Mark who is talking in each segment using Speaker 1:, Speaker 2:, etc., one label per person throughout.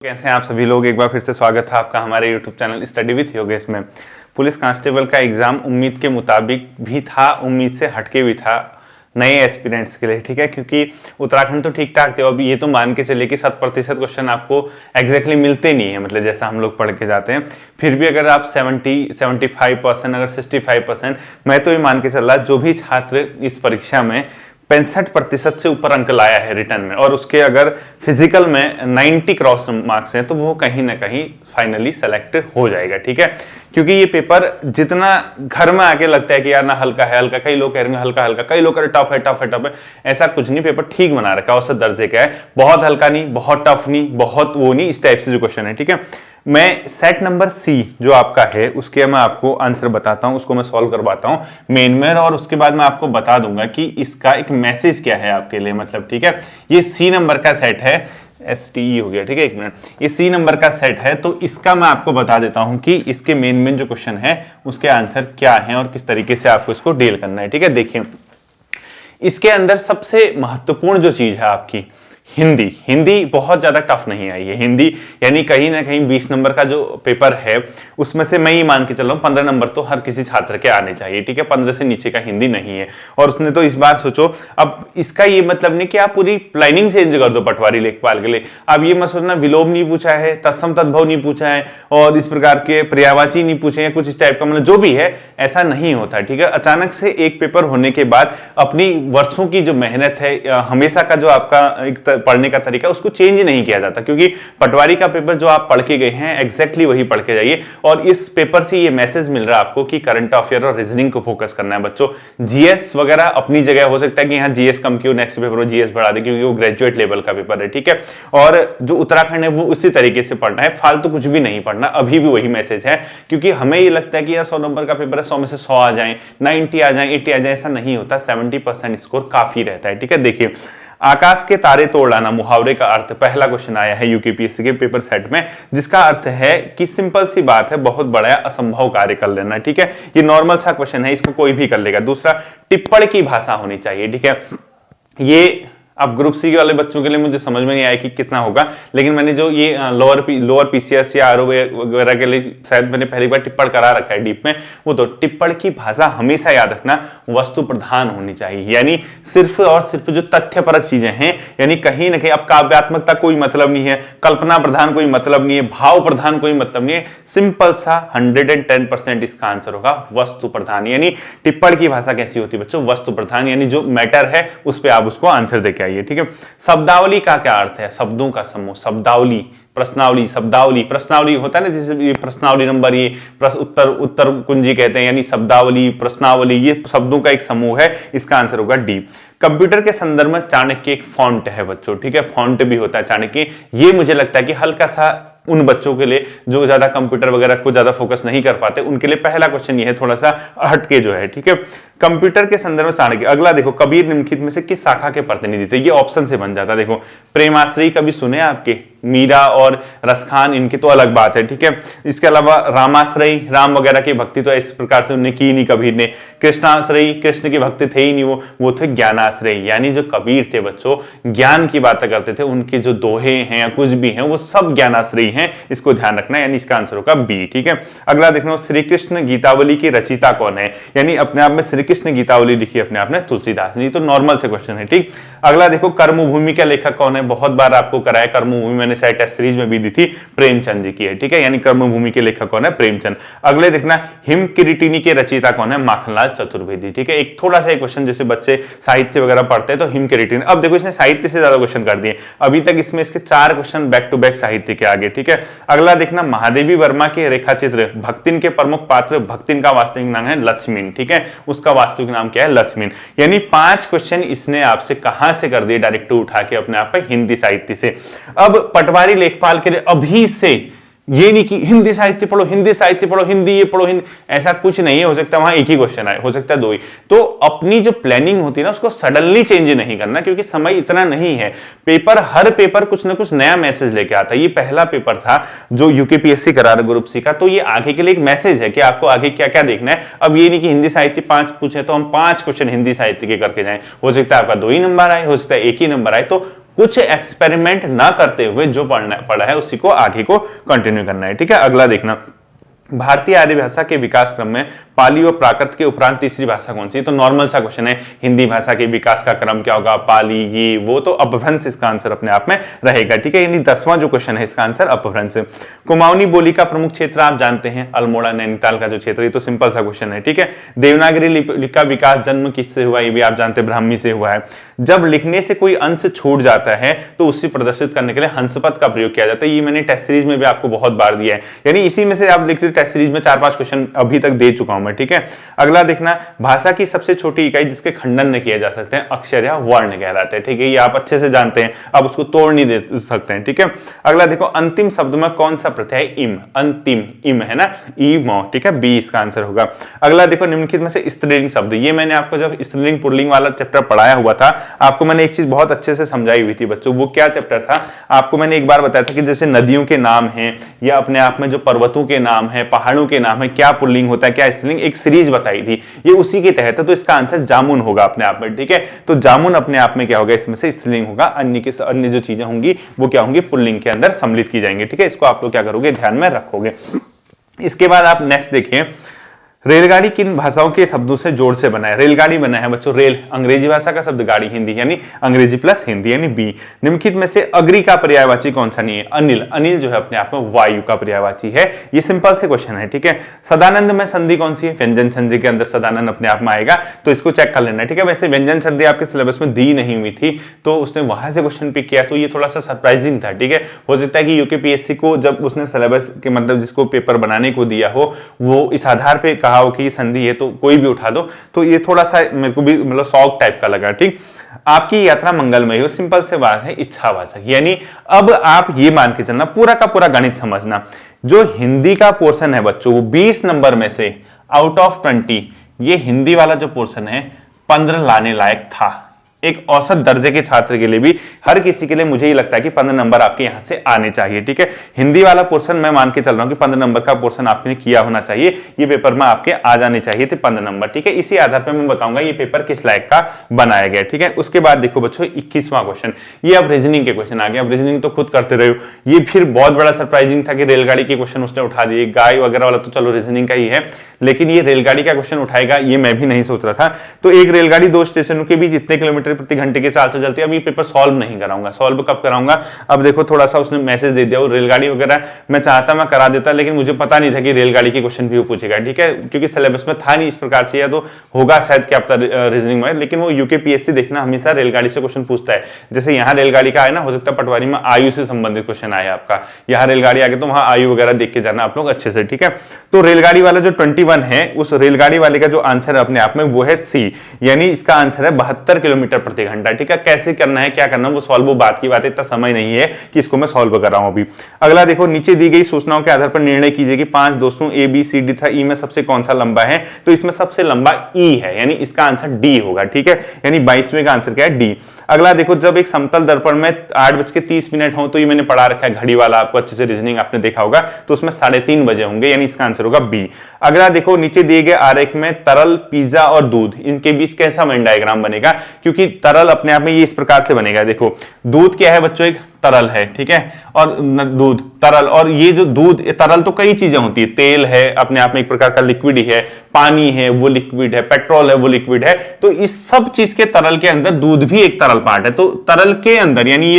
Speaker 1: कैसे हैं आप सभी लोग। एक बार फिर से स्वागत है आपका हमारे YouTube channel study with Yogesh में। पुलिस कांस्टेबल का एग्जाम उम्मीद के मुताबिक भी था, उम्मीद से हटके भी था नए एस्पिरेंट्स के लिए, ठीक है। क्योंकि उत्तराखंड तो ठीक ठाक थे, अब ये तो मान के चलिए कि 100% क्वेश्चन आपको एग्जैक्टली मिलते नहीं है, मतलब जैसा हम लोग पढ़ के जाते हैं। फिर भी अगर आप 75%, अगर 65%, मैं तो ये मान के चल रहा जो भी छात्र इस परीक्षा में 65% से ऊपर अंक लाया है रिटर्न में, और उसके अगर फिजिकल में 90 क्रॉस मार्क्स हैं, तो वो कहीं ना कहीं फाइनली सेलेक्ट हो जाएगा, ठीक है। क्योंकि ये पेपर जितना घर में आके लगता है कि यार ना हल्का है, हल्का, कई लोग कह रहे हैं हल्का हल्का, कई लोग कह रहे टफ है, टफ है, टफ है, ऐसा कुछ नहीं। पेपर ठीक बना रखा है, औसत दर्जे का है, बहुत हल्का नहीं, बहुत टफ नहीं, बहुत वो नहीं, इस टाइप से जो क्वेश्चन है, ठीक है। मैं सेट नंबर सी जो आपका है उसके मैं आपको आंसर बताता हूं, उसको मैं सॉल्व करवाता हूं मेन में, और उसके बाद मैं आपको बता दूंगा कि इसका एक मैसेज क्या है आपके लिए, मतलब, ठीक है। ये सी नंबर का सेट है, STE हो गया, ठीक है, एक मिनट, ये सी नंबर का सेट है, तो इसका मैं आपको बता देता हूं कि इसके मेन जो क्वेश्चन है उसके आंसर क्या है और किस तरीके से आपको इसको डील करना है, ठीक है। देखिए, इसके अंदर सबसे महत्वपूर्ण जो चीज है आपकी हिंदी बहुत ज्यादा टफ नहीं आई है। हिंदी यानी कहीं ना कहीं 20 नंबर का जो पेपर है उसमें से मैं ये मान के चल रहा हूँ 15 नंबर तो हर किसी छात्र के आने चाहिए, ठीक है। 15 से नीचे का हिंदी नहीं है। और उसने तो इस बार सोचो, अब इसका ये मतलब नहीं कि आप पूरी प्लानिंग चेंज कर दो पटवारी लेखपाल के लिए। अब ये मत सोचना विलोम नहीं पूछा है, तत्सम तद्भव नहीं पूछा है, और इस प्रकार के पर्यायवाची नहीं पूछे हैं, कुछ इस टाइप का, मतलब जो भी है ऐसा नहीं होता, ठीक है। अचानक से एक पेपर होने के बाद अपनी वर्षों की जो मेहनत है, हमेशा का जो आपका एक पढ़ने का तरीका उसको चेंज नहीं किया जाता, क्योंकि पटवारी का पेपर जो आप पढ़ के गए हैं एग्जैक्टली वही पढ़ के जाइए। और इस पेपर से ये मैसेज मिल रहा है आपको कि करंट अफेयर और रीजनिंग को फोकस करना है बच्चों। जीएस वगैरह अपनी जगह, हो सकता है कि यहाँ जीएस कम क्यों, नेक्स्ट पेपर में जीएस बढ़ा दे, क्योंकि वो ग्रेजुएट लेवल का पेपर है, ठीक है। और जो उत्तराखंड है वो उसी तरीके से पढ़ना है, फालतू कुछ भी नहीं पढ़ना। अभी भी वही मैसेज है, क्योंकि हमें ये लगता है कि यार 100 नंबर का पेपर है, 100 में से 100 आ जाए, 90 आ जाए, 80 आ जाए, ऐसा नहीं होता। 70% स्कोर काफी रहता है, ठीक है। देखिए, आकाश के तारे तोड़ लाना मुहावरे का अर्थ, पहला क्वेश्चन आया है यूकेपीएससी के पेपर सेट में, जिसका अर्थ है कि सिंपल सी बात है, बहुत बड़ा असंभव कार्य कर लेना, ठीक है। ये नॉर्मल सा क्वेश्चन है, इसको कोई भी कर लेगा। दूसरा, टिप्पण की भाषा होनी चाहिए, ठीक है। ये अब ग्रुप सी वाले बच्चों के लिए मुझे समझ में नहीं आया कि कितना होगा, लेकिन मैंने जो ये लोअर पीसीएस या आरओ वगैरह के लिए शायद मैंने पहली बार टिप्पण करा रखा है डीप में, वो तो टिप्पण की भाषा हमेशा याद रखना वस्तु प्रधान होनी चाहिए, यानी सिर्फ और सिर्फ जो तथ्यपरक चीजें हैं, यानी कहीं ना कहीं अब काव्यात्मकता कोई मतलब नहीं है, कल्पना प्रधान कोई मतलब नहीं है, भाव प्रधान कोई मतलब नहीं है, सिंपल सा 110% इसका आंसर होगा वस्तु प्रधान। यानी टिप्पण की भाषा कैसी होती है बच्चों, वस्तु प्रधान, यानी जो मैटर है उस पर आप उसको आंसर देके आइए, ठीक है। शब्दावली का क्या अर्थ है, शब्दों का समूह, शब्दावली, प्रश्नावली, शब्दावली, प्रश्नावली होता है ना, जैसे ये प्रश्नावली नंबर, ये उत्तर कुंजी कहते हैं, यानी शब्दावली, प्रश्नावली, ये शब्दों का एक समूह है, इसका आंसर होगा डी। कंप्यूटर के संदर्भ में चाणक्य एक फॉन्ट है बच्चों, ठीक है, फॉन्ट भी होता है चाणक्य। ये मुझे लगता है कि हल्का सा उन बच्चों के लिए जो ज्यादा कंप्यूटर वगैरह को ज्यादा फोकस नहीं कर पाते, उनके लिए पहला क्वेश्चन ये है, थोड़ा सा हटके जो है, ठीक है। कंप्यूटर के संदर्भ में चाणक्य। अगला देखो, कबीर निम्नलिखित में से किस शाखा के प्रतिनिधि थे, ये ऑप्शन से बन जाता है। देखो, प्रेमाश्रयी कभी सुने आपके, मीरा और रसखान, इनकी तो अलग बात है, ठीक है। इसके अलावा रामाश्रयी, राम वगैरह की भक्ति तो इस प्रकार से उन्हें की नहीं कबीर ने। कृष्णाश्रयी, कृष्ण की भक्ति थे ही नहीं, वो थे ज्ञानाश्रयी, यानी जो कबीर थे बच्चों ज्ञान की बातें करते थे, उनके जो दोहे हैं या कुछ भी हैं वो सब ज्ञानाश्रयी हैं, इसको ध्यान रखना, यानी इसका आंसर होगा बी, ठीक है। अगला देखना, श्री कृष्ण गीतावली की रचयिता कौन है, यानी अपने आप में श्री कृष्ण गीतावली लिखी अपने आप में तुलसीदास ने, तो नॉर्मल से क्वेश्चन है, ठीक। अगला देखो, कर्मभूमि का लेखक कौन है, बहुत बार आपको कराया कर्मभूमि, मैंने शायद टेस्ट सीरीज में भी दी थी, प्रेमचंद जी की है, ठीक है, यानी कर्मभूमि के लेखक कौन है, प्रेमचंद। अगले देखना, हिम किरीटिनी के रचयिता कौन है, माखनलाल चतुर्वेदी, ठीक है। एक थोड़ा सा क्वेश्चन, जैसे बच्चे साहित्य वगैरह पढ़ते हैं तो हिम किरीटिनी, अब देखो इसने साहित्य से ज्यादा क्वेश्चन कर दिए अभी तक, इसमें इसके 4 क्वेश्चन बैक टू बैक साहित्य के आगे, ठीक है। अगला देखना, महादेवी वर्मा के रेखाचित्र, भक्तिन के प्रमुख पात्र, भक्तिन का वास्तविक नाम है लक्ष्मीन, ठीक है, उसका वास्तविक नाम क्या है, लक्ष्मीन। यानी 5 क्वेश्चन इसने आपसे कहां से कर दिए, डायरेक्ट उठा के अपने आप पे हिंदी साहित्य से। अब पटवारी लेखपाल के लिए अभी से ये नहीं कि हिंदी साहित्य पढ़ो, हिंदी साहित्य पढ़ो, हिंदी ये पढ़ो, हिंदी, ऐसा कुछ नहीं है। हो सकता है वहां एक ही क्वेश्चन आए, हो सकता है 2 ही। तो अपनी जो प्लानिंग होती है ना उसको सडनली चेंज नहीं करना, क्योंकि समय इतना नहीं है। हर पेपर कुछ ना कुछ नया मैसेज लेके आता है। ये पहला पेपर था जो यूकेपीएससी करा रहा ग्रुप सी का, तो ये आगे के लिए एक मैसेज है कि आपको आगे क्या क्या देखना है। अब ये नहीं कि हिंदी साहित्य 5 पूछे तो हम 5 क्वेश्चन हिंदी साहित्य के करके जाएं। हो सकता है आपका 2 ही नंबर आए, हो सकता है 1 ही नंबर आए। तो कुछ एक्सपेरिमेंट ना करते हुए जो पढ़ा है उसी को आगे को कंटिन्यू करना है। ठीक है, अगला देखना, भारतीय आर्य भाषा के विकास क्रम में पाली और प्राकृत के उपरांत तीसरी भाषा कौन सी है? तो नॉर्मल सा क्वेश्चन है, हिंदी भाषा के विकास का क्रम क्या होगा, पाली, ये वो, तो अपभ्रंश इसका आंसर अपने आप में रहेगा। ठीक है, यानी 10वां जो क्वेश्चन है इसका आंसर अपभ्रंश। कुमाऊनी बोली का प्रमुख क्षेत्र आप जानते हैं, अल्मोड़ा नैनीताल का जो क्षेत्र, ये तो सिंपल सा क्वेश्चन है। ठीक है, देवनागरी लिपि का विकास जन्म किससे हुआ, ये भी आप जानते हैं, ब्राह्मी से हुआ है। जब लिखने से कोई अंश छूट जाता है तो उसे प्रदर्शित करने के लिए हंसपद का प्रयोग किया जाता है। ये मैंने टेस्ट सीरीज में भी आपको बहुत बार दिया है, यानी इसी में से आप लिखते टेस्ट सीरीज में 4-5 क्वेश्चन अभी तक दे चुका हूं मैं। ठीक है, अगला देखना, भाषा की सबसे छोटी इकाई जिसके खंडन न किए जा सकते हैं अक्षर या वर्ण कहलाते हैं। ठीक है, ये आप अच्छे से जानते हैं, आप उसको तोड़ नहीं दे सकते हैं। ठीक है, अगला देखो, अंतिम शब्द में कौन सा प्रत्यय इम, अंतिम इम है ना, ई मो। ठीक है, बी इसका आंसर होगा। अगला देखो, निम्नलिखित में से स्त्रीलिंग शब्द, ये मैंने आपको जब स्त्रीलिंग पुल्लिंग वाला चैप्टर पढ़ाया हुआ था, आपको मैंने एक चीज बहुत अच्छे से समझाई हुई थी बच्चों। वो क्या चैप्टर था, आपको मैंने एक बार बताया था कि जैसे नदियों के नाम हैं या अपने आप में जो पर्वतों के नाम है, पहाड़ों के नाम है, क्या पुल्लिंग होता है, क्या स्त्रीलिंग, एक सीरीज बताई थी, ये उसी के तहत है। तो इसका आंसर जामुन होगा अपने आप में। ठीक है, तो जामुन अपने आप में क्या होगा, इसमें से स्त्रीलिंग होगा, अन्य जो चीजें होंगी वो क्या होंगी, पुल्लिंग के अंदर सम्मिलित की जाएंगी। ठीक है, इसको आप लोग क्या करोगे, ध्यान में रखोगे। इसके बाद आप नेक्स्ट देखिए, रेलगाड़ी किन भाषाओं के शब्दों से जोड़ से बना है? रेलगाड़ी बना है बच्चों, रेल अंग्रेजी भाषा का शब्द, गाड़ी हिंदी, यानी अंग्रेजी प्लस हिंदी, यानी बी। निम्नलिखित में से अग्रि का पर्यायवाची कौन सा नहीं है? अनिल, अनिल जो है अपने आप में वायु का पर्यायवाची है। ये सिंपल से क्वेश्चन है। ठीक है, सदानंद में संधि कौन सी है? व्यंजन संधि के अंदर सदानंद अपने आप में आएगा, तो इसको चेक कर लेना। ठीक है, वैसे व्यंजन संधि आपके सिलेबस में दी नहीं हुई थी, तो उसने वहां से क्वेश्चन पिक किया, तो ये थोड़ा सा सरप्राइजिंग था। ठीक है, हो सकता है कि यूकेपीएससी को जब उसने सिलेबस के मतलब जिसको पेपर बनाने को दिया हो, वो इस आधार पर कहा हो कि संधि तो कोई भी उठा दो, तो ये थोड़ा सा मेरे को भी मतलब शौक टाइप का लगा। ठीक, आपकी यात्रा मंगलमय हो, सिंपल से बात है, इच्छावाचक। यानी अब आप ये मान के चलना, पूरा का पूरा गणित समझना, जो हिंदी का पोर्शन है बच्चों, वो 20 नंबर में से आउट ऑफ 20 ये हिंदी वाला जो पोर्शन है 15 लाने लायक था। एक औसत दर्जे के छात्र के लिए भी, हर किसी के लिए मुझे ही लगता है कि 15 नंबर आपके यहां से आने चाहिए। ठीक है, हिंदी वाला पोर्शन मैं मान के चल रहा हूं कि 15 नंबर का पोर्शन आपने किया होना चाहिए, ये पेपर में आपके आ जाने चाहिए थे 15 नंबर। ठीक है, इसी आधार पर मैं बताऊंगा ये पेपर किस लायक का बनाया गया। ठीक है, उसके बाद देखो बच्चों 21वां क्वेश्चन, ये अब रीजनिंग के क्वेश्चन आ गए। अब रीजनिंग तो खुद करते रहे हो, ये फिर बहुत बड़ा सरप्राइजिंग था कि रेलगाड़ी के क्वेश्चन उसने उठा दिए। गाय वगैरह वाला तो चलो रीजनिंग का ही है, लेकिन ये रेलगाड़ी का क्वेश्चन उठाएगा ये मैं भी नहीं सोच रहा था। तो एक रेलगाड़ी 2 स्टेशनों के बीच इतने किलोमीटर प्रति घंटे के साथ से चलती है। अब ये पेपर सॉल्व नहीं कराऊंगा, सॉल्व कब कराऊंगा, अब देखो थोड़ा सा उसने मैसेज दे दिया, वो रेलगाड़ी वगैरह मैं चाहता मैं करा देता, लेकिन मुझे पता नहीं था कि रेलगाड़ी के क्वेश्चन भी वो पूछेगा। ठीक है, क्योंकि सिलेबस में था नहीं इस प्रकार से, या तो होगा शायद क्या पता रीजनिंग में, लेकिन वो यूकेपीएससी देखना हमेशा रेलगाड़ी से क्वेश्चन पूछता है। जैसे यहाँ रेलगाड़ी का आया ना, हो सकता है पटवारी में आयु से संबंधित क्वेश्चन आया आपका, यहाँ रेलगाड़ी आगे तो वहां आयु वगैरह देख के जाना आप लोग अच्छे से। ठीक है, तो रेलगाड़ी वाला जो 21 है, उस रेलगाड़ी वाले का जो आंसर है अपने आप में वो है सी, यानी इसका आंसर है 72 किलोमीटर प्रति घंटा। ठीक है, कैसे करना है, क्या करना है, वो सॉल्व, वो बात की बात है, इतना समय नहीं है कि इसको मैं सॉल्व कर रहा हूं अभी। अगला देखो, नीचे दी गई सूचनाओं के आधार पर निर्णय कीजिए कि 5 दोस्तों ए बी सी डी था, ई में सबसे कौन सा लंबा है? तो इसमें सबसे लंबा ई है, यानी इसका आंसर डी होगा। ठीक है, यानी 22वें का आंसर क्या है? डी। अगला देखो, जब एक समतल दर्पण में 8:30 हो, तो ये मैंने पढ़ा रखा है घड़ी वाला, आपको अच्छे से रीजनिंग आपने देखा होगा, तो उसमें 3:30 बजे होंगे, यानी इसका आंसर होगा बी। अगला देखो, नीचे दिए गए आरेख में तरल, पिज्जा और दूध, इनके बीच कैसा वेन डायग्राम बनेगा? क्योंकि तरल अपने आप में ये इस प्रकार से बनेगा। देखो, दूध क्या है बच्चों? एक तरल है। ठीक है, और दूध तरल, और ये जो दूध तरल तो कई चीजें होती है, तेल है अपने आप में एक प्रकार का लिक्विड ही है, पानी है वो लिक्विड है, पेट्रोल है वो लिक्विड है, तो इस सब चीज के तरल के अंदर दूध भी एक तरल पार्ट है। तो तरल के अंदर यानी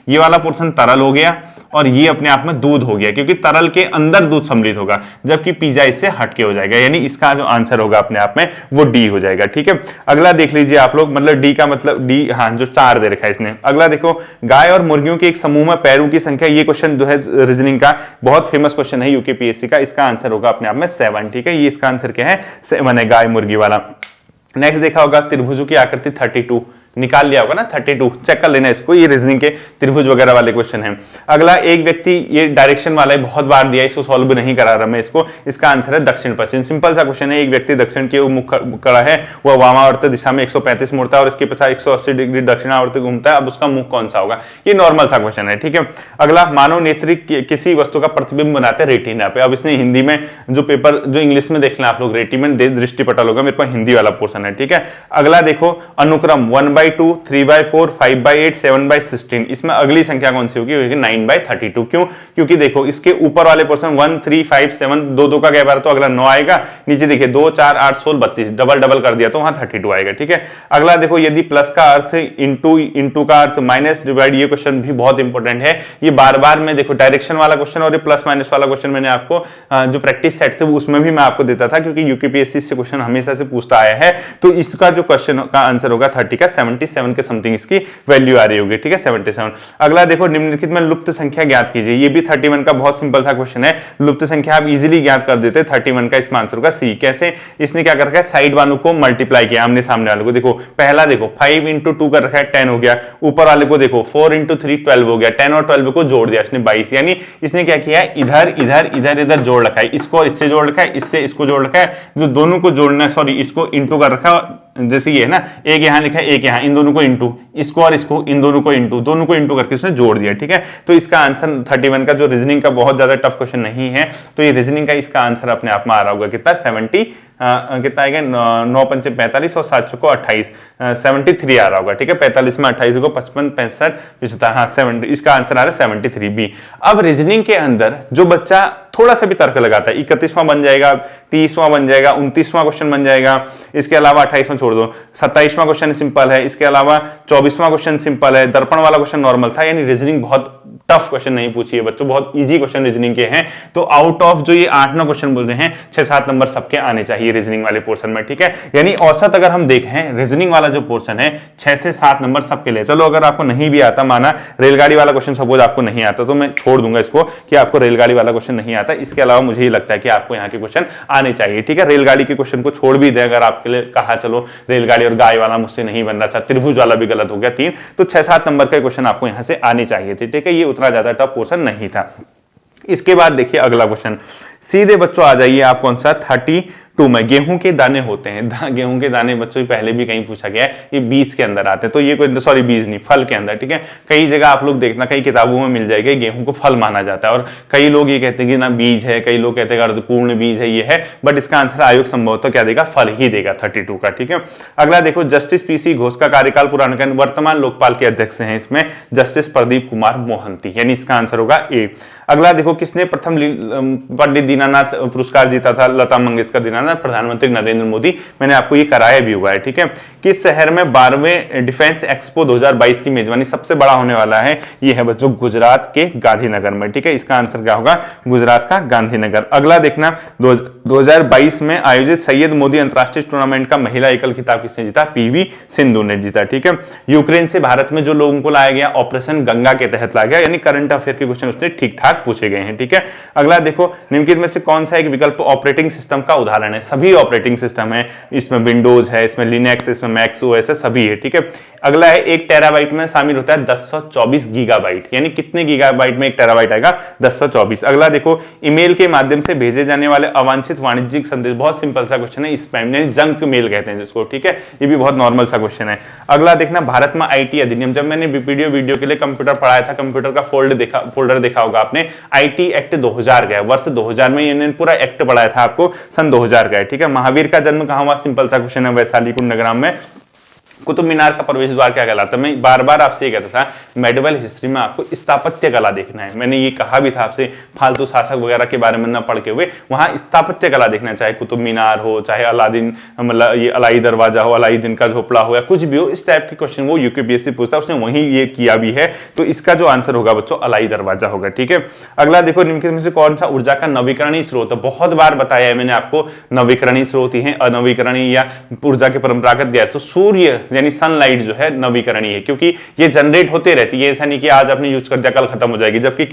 Speaker 1: ये वाला पोर्शन तरल हो गया और ये अपने आप में दूध हो गया, क्योंकि तरल के अंदर दूध सम्मिलित होगा, जबकि पिज्जा इससे हटके हो जाएगा, यानी इसका जो आंसर होगा अपने आप में वो डी हो जाएगा। ठीक है, अगला देख लीजिए आप लोग, मतलब डी का मतलब डी, हाँ जो 4 दे रखा है इसने। अगला देखो, गाय और मुर्गियों के एक समूह में पैरों की संख्या, ये क्वेश्चन जो है रीजनिंग का बहुत फेमस क्वेश्चन है यूकेपीएससी का, इसका आंसर होगा अपने आप में 7। ठीक है, ये इसका आंसर क्या है? 7 है, गाय मुर्गी वाला। नेक्स्ट देखा होगा, त्रिभुजों की आकृति 32 निकाल लिया होगा ना, 32 चेक कर लेना इसको, ये रीजनिंग के त्रिभुज वगैरह वाले क्वेश्चन है। अगला, एक व्यक्ति, ये डायरेक्शन वाला है, बहुत बार दिया, इसको सॉल्व नहीं करा रहा मैं इसको, इसका आंसर है दक्षिण पश्चिम। सिंपल सा क्वेश्चन है, एक व्यक्ति दक्षिण की ओर मुख खड़ा है, वह वामावर्त दिशा में 135 मुड़ता है और इसके पीछे 180 डिग्री दक्षिणावर्त घूमता है, अब उसका मुख कौन सा होगा? ये नॉर्मल सा क्वेश्चन है। ठीक है, अगला, मानव नेत्र किसी वस्तु का प्रतिबिंब बनाते हैं रेटिना पे। अब इसने हिंदी में जो पेपर, जो इंग्लिश में देख लें आप लोग, रेटिना दृष्टिपटल होगा, मेरे पास हिंदी वाला पोर्शन है। ठीक है, अगला देखो, अनुक्रम 1/2 2, 3/4, 5/8, 7/16। इसमें अगली संख्या कौन सी होगी? 9/32। क्यों? क्योंकि देखो इसके ऊपर वाले पोर्शन 1, 3, 5, 7, दो का गैप आ रहा तो अगला 9 आएगा। नीचे देखिए 2, 4, 8, 16, 32, डबल कर दिया तो वहां 32 आएगा। ठीक है, अगला देखो यदि प्लस का अर्थ इंटू का अर्थ माइनस डिवाइड, ये क्वेश्चन भी बहुत इंपॉर्टेंट है। ये बार बार में देखो डायरेक्शन वाला क्वेश्चन और ये प्लस माइनस वाला क्वेश्चन मैंने आपको जो प्रैक्टिस सेट थे उसमें भी मैं आपको देता था, क्योंकि यूपीपीएससी से क्वेश्चन हमेशा से पूछता आया है। तो इसका जो क्वेश्चन का आंसर होगा 30 का 77 के समथिंग इसकी वैल्यू आ रही होगी। ठीक है, 77। अगला देखो निम्नलिखित में लुप्त संख्या ज्ञात कीजिए। ये भी 31 का बहुत सिंपल सा क्वेश्चन है। लुप्त संख्या आप इजीली ज्ञात कर देते। 31 का इसमें आंसर होगा सी। कैसे? इसने क्या कर रखा है, साइड वालों को मल्टीप्लाई किया, आमने सामने वालों को। देखो पहला देखो 5 × 2 कर रखा है, 10 हो गया। ऊपर वाले को देखो 4 × 3 12 हो गया। 10 और 12 को जोड़ दिया इसने 22। यानी इसने क्या किया है, इधर इधर इधर इधर जोड़ रखा है। इसको इससे जोड़ रखा है, इससे इसको जोड़ रखा है। जो दोनों को जोड़ना, सॉरी इसको इंटू कर रखा है, जैसे ये है ना, एक यहां लिखा है एक यहां, इन दोनों को इंटू, इसको और इसको, इन दोनों को इंटू, दोनों को इंटू करके उसने जोड़ दिया। ठीक है, तो इसका आंसर 31 का जो रीजनिंग का बहुत ज्यादा टफ क्वेश्चन नहीं है, तो ये रीजनिंग का इसका आंसर अपने आप में आ रहा होगा कितना, 70 कितना आएगा, 9 × 5 = 45 और 7 × 28 73 आ रहा होगा। ठीक है, 45 में 28 को 55 65 75, हाँ 70, इसका आंसर आ रहा है 73 बी। अब रीजनिंग के अंदर जो बच्चा थोड़ा सा भी तर्क लगाता है, 31वां बन जाएगा, 30वां बन जाएगा, 29वां क्वेश्चन बन जाएगा, इसके अलावा 28वां छोड़ दो, 27वां क्वेश्चन सिंपल है, इसके अलावा 24वां क्वेश्चन सिंपल है, दर्पण वाला क्वेश्चन नॉर्मल था। यानी रीजनिंग बहुत टफ क्वेश्चन नहीं पूछी है बच्चों, बहुत इजी क्वेश्चन रीजनिंग के हैं। तो आउट ऑफ जो ये 8-9 क्वेश्चन बोल रहे हैं, 6-7 नंबर सबके आने चाहिए रीजनिंग वाले पोर्शन में। ठीक है, यानी औसत अगर हम देखें रीजनिंग वाला जो पोर्शन है 6 से 7 नंबर सबके लिए। चलो अगर आपको नहीं भी आता, माना रेलगाड़ी वाला क्वेश्चन सपोज आपको नहीं आता, तो मैं छोड़ दूंगा इसको कि आपको रेलगाड़ी वाला क्वेश्चन नहीं आता। इसके अलावा मुझे ही लगता है कि आपको यहाँ के क्वेश्चन आने चाहिए। ठीक है, रेलगाड़ी के क्वेश्चन को छोड़ भी दे अगर आपके लिए, कहा चलो रेलगाड़ी और गाय वाला मुझसे नहीं बन रहा था, त्रिभुज वाला भी गलत हो गया 3, तो 6-7 नंबर का क्वेश्चन आपको यहाँ से आने चाहिए थे। ठीक है, ये उतना ज्यादा टफ पोर्शन नहीं था। इसके बाद देखिए अगला क्वेश्चन, सीधे बच्चों आ जाइए आप कौन सा 32 में। गेहूं के दाने होते हैं, गेहूं के दाने बच्चों पहले भी कहीं पूछा गया है, ये बीज के अंदर आते हैं। तो ये कोई, सॉरी बीज नहीं, फल के अंदर। ठीक है, कई जगह आप लोग देखना, कई किताबों में मिल जाएगा गेहूं को फल माना जाता है, और कई लोग ये कहते हैं कि ना बीज है, कई लोग कहते हैं अर्धपूर्ण बीज है, ये है, बट इसका आंसर आयोग संभवतः क्या देगा, फल ही देगा 32 का। ठीक है, अगला देखो जस्टिस पीसी घोष का कार्यकाल पुराना, वर्तमान लोकपाल के अध्यक्ष हैं इसमें जस्टिस प्रदीप कुमार मोहंती, यानी इसका आंसर होगा ए। अगला देखो किसने प्रथम पंडित दीनानाथ पुरस्कार जीता था, लता मंगेशकर दीनानाथ, प्रधानमंत्री नरेंद्र मोदी। मैंने आपको ये कराया भी हुआ है। ठीक है, किस शहर में 12वें डिफेंस एक्सपो 2022 की मेजबानी सबसे बड़ा होने वाला है, ये है बच्चों गुजरात के गांधीनगर में। ठीक है, इसका आंसर क्या होगा, गुजरात का गांधीनगर। अगला देखना 2022 में आयोजित सैयद मोदी अंतरराष्ट्रीय टूर्नामेंट का महिला एकल खिताब किसने जीता, पीवी सिंधु ने जीता। ठीक है, यूक्रेन से भारत में जो लोगों को लाया गया ऑपरेशन गंगा के तहत लाया गया, यानी करंट अफेयर के क्वेश्चन उसने ठीक ठाक पूछे गए हैं। ठीक है, अगला देखो निम्नलिखित में से कौन सा एक विकल्प ऑपरेटिंग सिस्टम का उदाहरण है, सभी ऑपरेटिंग सिस्टम है, इसमें विंडोज है, इसमें लिनक्स, इसमें मैक ओएस है, सभी है। ठीक है, अगला है 1 टेराबाइट में शामिल होता है 1024 गीगाबाइट, यानी कितने गीगाबाइट में 1 टेराबाइट आएगा, 1024। अगला देखो ईमेल के माध्यम से भेजे जाने वाले अवांछित वाणिज्यिक संदेश, बहुत सिंपल सा क्वेश्चन है, स्पैम यानी जंक मेल कहते हैं जिसको। ठीक है, ये भी बहुत नॉर्मल सा क्वेश्चन है। अगला देखना भारत में आईटी अधिनियम, जब मैंने वीडियो के लिए कंप्यूटर पढ़ाया था, कंप्यूटर का फोल्डर देखा होगा आपने, आईटी एक्ट 2000 का है, वर्ष 2000 में इन्होंने पूरा एक्ट पढ़ाया था आपको, सन 2000 का है। ठीक है, महावीर का जन्म कहां हुआ, सिंपल सा क्वेश्चन है, वैशाली कुंडग्राम में। कुतुब मीनार का प्रवेश द्वार क्या कहलाता है, मैं बार बार आपसे ये कहता था मेडिवल हिस्ट्री में आपको स्थापत्य कला देखना है, मैंने ये कहा भी था आपसे, फालतू शासक वगैरह के बारे में न पढ़ के हुए, वहां स्थापत्य कला देखना, चाहे कुतुब मीनार हो, चाहे अलादीन, मतलब ये अलाई दरवाजा हो, अलाउद्दीन का झोपड़ा हो, या कुछ भी हो, इस टाइप के क्वेश्चन वो यूपीपीएससी पूछता है, उसने वही ये किया भी है। तो इसका जो आंसर होगा बच्चों अलाई दरवाजा होगा। ठीक है, अगला देखो निम्नलिखित में से कौन सा ऊर्जा का नवीकरणीय स्रोत है, बहुत बार बताया है मैंने आपको, नवीकरणीय स्रोत ही है, अनवीकरणीय या ऊर्जा के परंपरागत गैस। तो सूर्य यानी सनलाइट जो है नवीकरणीय है, क्योंकि ये जनरेट होते रहती है, ऐसा नहीं कि आज आपने यूज कर दिया कल खत्म हो जाएगी। जबकि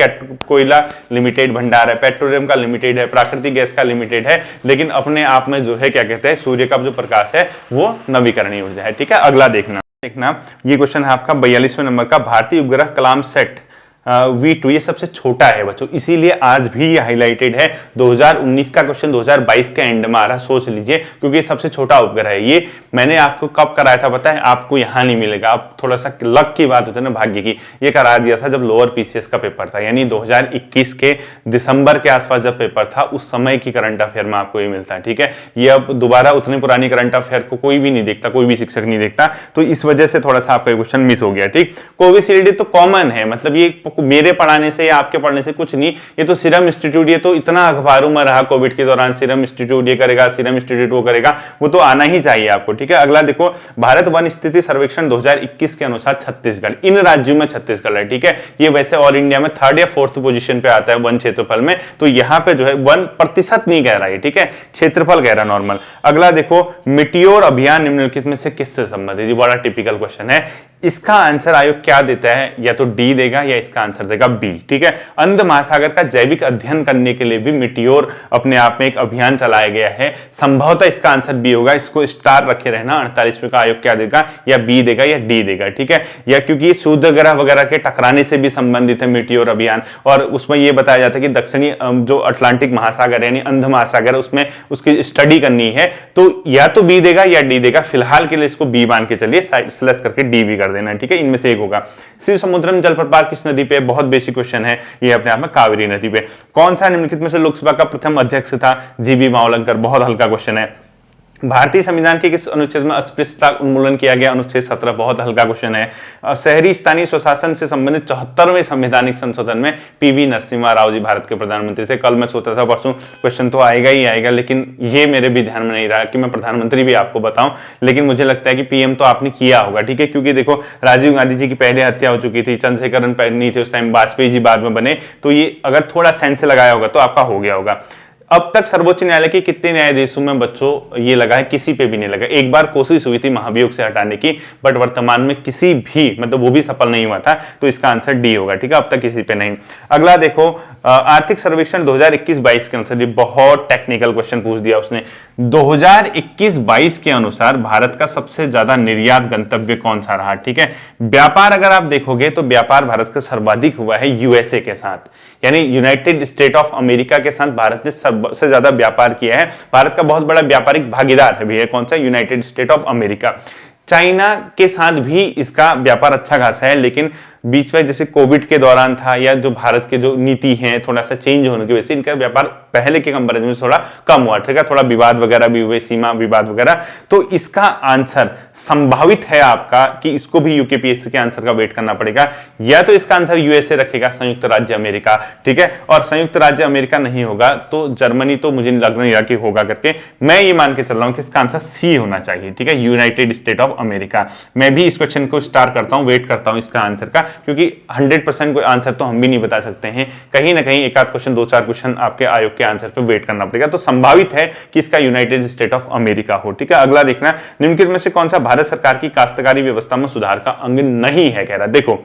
Speaker 1: कोयला लिमिटेड भंडार है, पेट्रोलियम का लिमिटेड है, प्राकृतिक गैस का लिमिटेड है, लेकिन अपने आप में जो है क्या कहते हैं, सूर्य का जो प्रकाश है वो नवीकरणीय ऊर्जा है। ठीक है, अगला देखना ये क्वेश्चन है आपका 42वें नंबर का, भारतीय उपग्रह कलाम सेट V2 ये सबसे छोटा है बच्चों, इसीलिए आज भी ये हाईलाइटेड है। 2019 का क्वेश्चन 2022 के एंड में आ रहा, सोच लीजिए, क्योंकि ये सबसे छोटा उपग्रह है। ये मैंने आपको कब कराया था पता है? आपको यहां नहीं मिलेगा, अब थोड़ा सा लक की बात होती है ना, भाग्य की। ये करा दिया था जब लोअर पीसीएस का पेपर था, यानी 2021 के दिसंबर के आसपास जब पेपर था, उस समय की करंट अफेयर में आपको ये मिलता है, ठीक है। ये अब दोबारा उतनी पुरानी करंट अफेयर को कोई भी नहीं देखता, कोई भी शिक्षक नहीं देखता, तो इस वजह से थोड़ा सा आपका क्वेश्चन मिस हो गया, ठीक। कोविशील्ड तो कॉमन है, मतलब ये मेरे पढ़ाने से या आपके पढ़ने से कुछ नहीं, ये तो सीरम इंस्टीट्यूट, ये तो इतना अखबारों में रहा कोविड के दौरान, सीरम इंस्टीट्यूट ये करेगा, सीरम इंस्टीट्यूट वो करेगा, वो तो आना ही चाहिए आपको, ठीक है। अगला देखो, भारत वन स्थिति सर्वेक्षण 2021 के अनुसार छत्तीसगढ़, इन राज्यों में छत्तीसगढ़ है, ठीक है। ये वैसे ऑल इंडिया में 3rd या 4th पोजीशन पे आता है वन क्षेत्रफल में, तो यहां पे जो है 1% नहीं कह रहा है, ठीक है, क्षेत्रफल कह रहा नॉर्मल। अगला देखो, मिटियोर अभियान निम्नलिखित में से किससे संबंधित, ये बड़ा टिपिकल क्वेश्चन है। इसका आंसर आयोग क्या देता है? या तो डी देगा या इसका आंसर देगा बी, ठीक है। अंध महासागर का जैविक अध्ययन करने के लिए भी मिटियोर अपने आप में एक अभियान चलाया गया है, संभवतः इसका आंसर बी होगा, इसको स्टार रखे रहना। 48वें का आयोग क्या देगा? या बी देगा या डी देगा, ठीक है। या क्योंकि ये सूर्य ग्रह वगैरह के टकराने से भी संबंधित है मिटियोर अभियान, और उसमें यह बताया जाता है कि दक्षिणी जो अटलांटिक महासागर यानी अंध महासागर, उसमें उसकी स्टडी करनी है, तो या तो बी देगा या डी देगा। फिलहाल के लिए इसको बी मान के चलिए, स्लैश करके डी भी कर देना, ठीक है, इनमें से एक होगा। शिव समुद्रम जलप्रपात किस नदी पे? बहुत बेसिक क्वेश्चन है ये अपने आप में, कावेरी नदी पे। कौन सा निम्नलिखित में से लोकसभा का प्रथम अध्यक्ष था? जीबी मावलंकर, बहुत हल्का क्वेश्चन है। भारतीय संविधान के किस अनुच्छेद में अस्पृश्यता उन्मूलन किया गया? अनुच्छेद 17, बहुत हल्का क्वेश्चन है। शहरी स्थानीय स्वशासन से संबंधित 74वें संवैधानिक संशोधन में पीवी नरसिम्हा राव जी भारत के प्रधानमंत्री थे। कल मैं सोचा था परसों क्वेश्चन तो आएगा ही आएगा, लेकिन ये मेरे भी ध्यान में नहीं रहा कि मैं प्रधानमंत्री भी आपको बताऊं, लेकिन मुझे लगता है कि पीएम तो आपने किया होगा, ठीक है, क्योंकि देखो राजीव गांधी जी की पहले हत्या हो चुकी थी, चंद्रशेखरन नहीं थे उस टाइम, वाजपेयी जी बाद में बने, तो ये अगर थोड़ा सेंस से लगाया होगा तो आपका हो गया होगा। अब तक सर्वोच्च न्यायालय के कितने न्यायाधीशों में बच्चों ये लगा है? किसी पे भी नहीं लगा। एक बार कोशिश हुई थी महाभियोग से हटाने की, बट वर्तमान में किसी भी, मतलब वो भी सफल नहीं हुआ था, तो इसका आंसर डी होगा, ठीक है। अब तक किसी पे नहीं। अगला देखो, आर्थिक सर्वेक्षण 2021-22 के अनुसार, ये बहुत टेक्निकल क्वेश्चन पूछ दिया उसने। 2021-22 के अनुसार भारत का सबसे ज्यादा निर्यात गंतव्य कौन सा रहा, ठीक है। व्यापार अगर आप देखोगे तो व्यापार भारत का सर्वाधिक हुआ है यूएसए के साथ, यानी यूनाइटेड स्टेट ऑफ अमेरिका के साथ भारत ने सबसे ज्यादा व्यापार किया है। भारत का बहुत बड़ा व्यापारिक भागीदार है भैया, कौन सा? United state of America. China के साथ भी इसका व्यापार अच्छा खासा है, लेकिन बीच में जैसे कोविड के दौरान था, या जो भारत के जो नीति है थोड़ा सा चेंज होने की वजह से इनका व्यापार पहले के कंपैरिजन में थोड़ा कम हुआ, ठीक है। थोड़ा विवाद वगैरह भी हुए, सीमा विवाद वगैरह, तो इसका आंसर संभावित है आपका कि इसको भी यूकेपीएससी के आंसर का वेट करना पड़ेगा, या तो इसका आंसर यूएसए रखेगा, संयुक्त राज्य अमेरिका, ठीक है, और संयुक्त राज्य अमेरिका नहीं होगा तो जर्मनी, तो मुझे लग नहीं रहा कि होगा करके, मैं ये मान के चल रहा हूं कि इसका आंसर सी होना चाहिए, ठीक है, यूनाइटेड स्टेट ऑफ अमेरिका। मैं भी इस क्वेश्चन को स्टार करता हूं, वेट करता हूं इसका आंसर का, क्योंकि 100% कोई आंसर तो हम भी नहीं बता सकते हैं, कहीं ना कहीं एक आध क्वेश्चन, 2-4 क्वेश्चन आपके आयोग के आंसर पे वेट करना पड़ेगा, तो संभावित है कि इसका यूनाइटेड स्टेट ऑफ अमेरिका हो, ठीक है। अगला देखना, निम्नलिखित में से कौन सा भारत सरकार की काश्तकारी व्यवस्था में सुधार का अंग नहीं है, कह रहा। देखो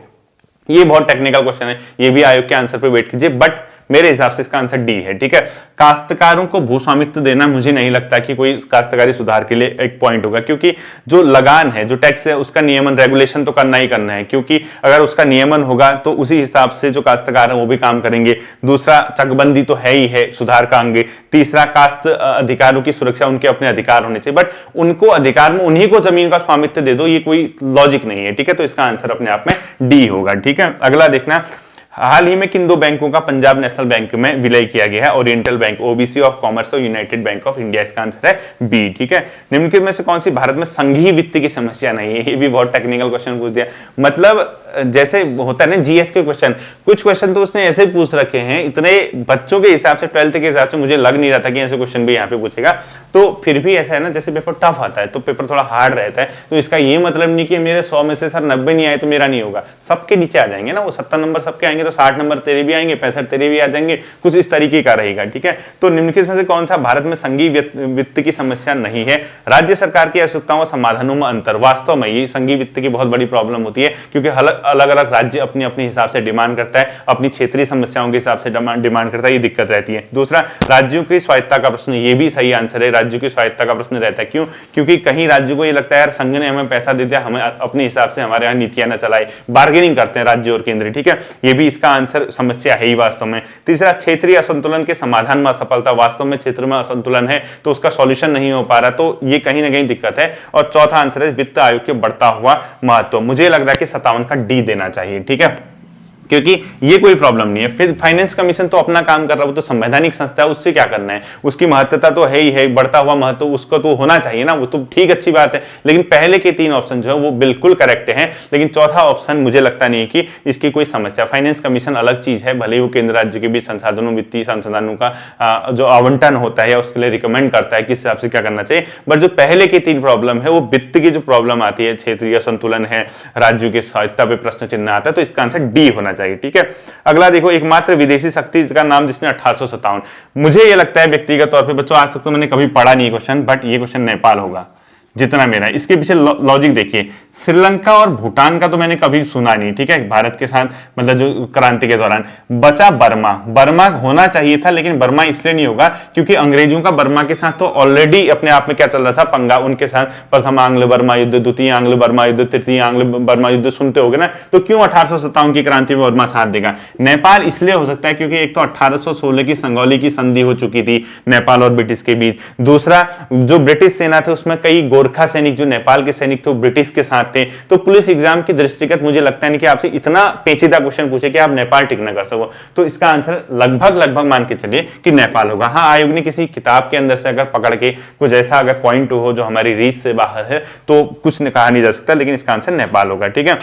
Speaker 1: ये बहुत टेक्निकल क्वेश्चन है, ये भी आयोग के आंसर पे वेट कीजिए, बट मेरे हिसाब से इसका आंसर डी है, ठीक है। काश्तकारों को भू स्वामित्व देना मुझे नहीं लगता कि कोई काश्तकारी सुधार के लिए एक पॉइंट होगा, क्योंकि जो लगान है, जो टैक्स है, उसका नियमन रेगुलेशन तो करना ही करना है, क्योंकि अगर उसका नियमन होगा तो उसी हिसाब से जो काश्तकार है वो भी काम करेंगे। दूसरा, चकबंदी तो है ही है सुधार का अंग। तीसरा, काश्त अधिकारों की सुरक्षा, उनके अपने अधिकार होने चाहिए, बट उनको अधिकार में उन्हीं को जमीन का स्वामित्व दे दो, ये कोई लॉजिक नहीं है, ठीक है। तो इसका आंसर अपने आप में डी होगा, ठीक है। अगला देखना, हाल ही में किन दो बैंकों का पंजाब नेशनल बैंक में विलय किया गया है? Oriental bank, OBC of commerce और यूनाइटेड बैंक ऑफ इंडिया, इसका आंसर है बी, ठीक है। निम्नलिखित में से कौन सी भारत में संघीय वित्त की समस्या नहीं है? ये भी बहुत टेक्निकल क्वेश्चन पूछ दिया, मतलब जैसे होता है ना जीएस के क्वेश्चन, कुछ क्वेश्चन तो उसने ऐसे पूछ रखे हैं, इतने बच्चों के हिसाब से, 12th के हिसाब से मुझे लग नहीं रहा था कि ऐसे क्वेश्चन भी यहाँ पे पूछेगा। तो फिर भी ऐसा है ना, जैसे पेपर टफ आता है तो पेपर थोड़ा हार्ड रहता है, तो इसका ये मतलब नहीं कि मेरे 100 में से सर 90 नहीं आए तो मेरा नहीं होगा, सबके नीचे आ जाएंगे ना, वो 70 नंबर सबके आएंगे, तो 60 नंबर तेरे भी आएंगे, 65 तेरे भी आ जाएंगे, कुछ इस तरीके का रहेगा, ठीक है। तो निम्नलिखित में से कौन सा भारत में संघीय वित्त की समस्या नहीं है? राज्य सरकार की आवश्यकताओं और समाधानों में अंतर, वास्तव में ये संघीय वित्त की बहुत बड़ी प्रॉब्लम होती है, क्योंकि अलग अलग राज्य अपनी अपनी हिसाब से डिमांड करता है, अपनी क्षेत्रीय समस्याओं के हिसाब से डिमांड करता है, ये दिक्कत रहती है। दूसरा, राज्यों की स्वायत्ता का प्रश्न, ये भी सही आंसर है, राज्यों की स्वायत्ता का प्रश्न रहता है। क्यों? क्योंकि कहीं राज्यों को ये लगता है यार संघ ने हमें पैसा दे दिया, हमें अपने हिसाब से हमारे यहाँ नीतियां न चलाए, बार्गेनिंग करते हैं राज्य और केंद्र, ठीक है, ये भी इसका आंसर समस्या है ही वास्तव में। तीसरा, क्षेत्रीय असंतुलन के समाधान में असफलता, वास्तव में क्षेत्र में असंतुलन है तो उसका सॉल्यूशन नहीं हो पा रहा, तो ये कहीं ना कहीं दिक्कत है। और चौथा आंसर है वित्त आयोग के बढ़ता हुआ महत्व, मुझे लग रहा है कि 57 का डी देना चाहिए, ठीक है, क्योंकि ये कोई प्रॉब्लम नहीं है। फिर फाइनेंस कमीशन तो अपना काम कर रहा है, वो तो संवैधानिक संस्था है, उससे क्या करना है, उसकी महत्वता तो है ही है, बढ़ता हुआ महत्व उसको तो होना चाहिए ना, वो तो ठीक अच्छी बात है। लेकिन पहले के 3 ऑप्शन जो है वो बिल्कुल करेक्ट हैं, लेकिन चौथा ऑप्शन मुझे लगता नहीं है कि इसकी कोई समस्या। फाइनेंस कमीशन अलग चीज है, भले ही वो केंद्र राज्य के बीच संसाधनों, वित्तीय संसाधनों का जो आवंटन होता है उसके लिए रिकमेंड करता है किस हिसाब से क्या करना चाहिए, बट जो पहले की 3 प्रॉब्लम है वो वित्त की जो प्रॉब्लम आती है, क्षेत्रीय संतुलन है, राज्यों की स्वायत्ता पे प्रश्न चिन्ह आता है, तो इसका आंसर डी होना चाहिए, ठीक है। अगला देखो, एकमात्र विदेशी शक्ति का नाम जिसने 1857, मुझे ये लगता है व्यक्तिगत तौर पे बच्चों, आज तक तो मैंने कभी पढ़ा नहीं क्वेश्चन, बट ये क्वेश्चन नेपाल होगा जितना मेरा। इसके पीछे लॉजिक देखिए, श्रीलंका और भूटान का तो मैंने कभी सुना नहीं, ठीक है, भारत के साथ मतलब जो क्रांति के दौरान। बचा बर्मा, बर्मा होना चाहिए था, लेकिन बर्मा इसलिए नहीं होगा क्योंकि अंग्रेजों का बर्मा के साथ तो ऑलरेडी अपने आप में क्या चल रहा था, पंगा, उनके साथ प्रथम आंग्ल बर्मा युद्ध, द्वितीय आंग्ल बर्मा युद्ध, तृतीय आंग्ल बर्मा युद्ध सुनते होगे ना, तो क्यों 1857 की क्रांति में बर्मा साथ देगा। नेपाल इसलिए हो सकता है क्योंकि एक तो 1816 की संगौली की संधि हो चुकी थी नेपाल और ब्रिटिश के बीच, दूसरा जो ब्रिटिश सेना थे उसमें कई गोरखा सैनिक, जो नेपाल के सैनिक थे, ब्रिटिश के साथ थे, तो पुलिस एग्जाम की दृष्टिगत मुझे लगता नहीं कि आपसे इतना पेचीदा क्वेश्चन पूछे कि आप नेपाल टिक ना कर सको, तो इसका आंसर लगभग मान के चलिए कि नेपाल होगा। हाँ, आयोग ने किसी किताब के अंदर से अगर पकड़ के कुछ ऐसा अगर पॉइंट हो जो हमारी रीच से बाहर है तो कुछ कहा नहीं जा सकता, लेकिन इसका आंसर नेपाल होगा, ठीक है।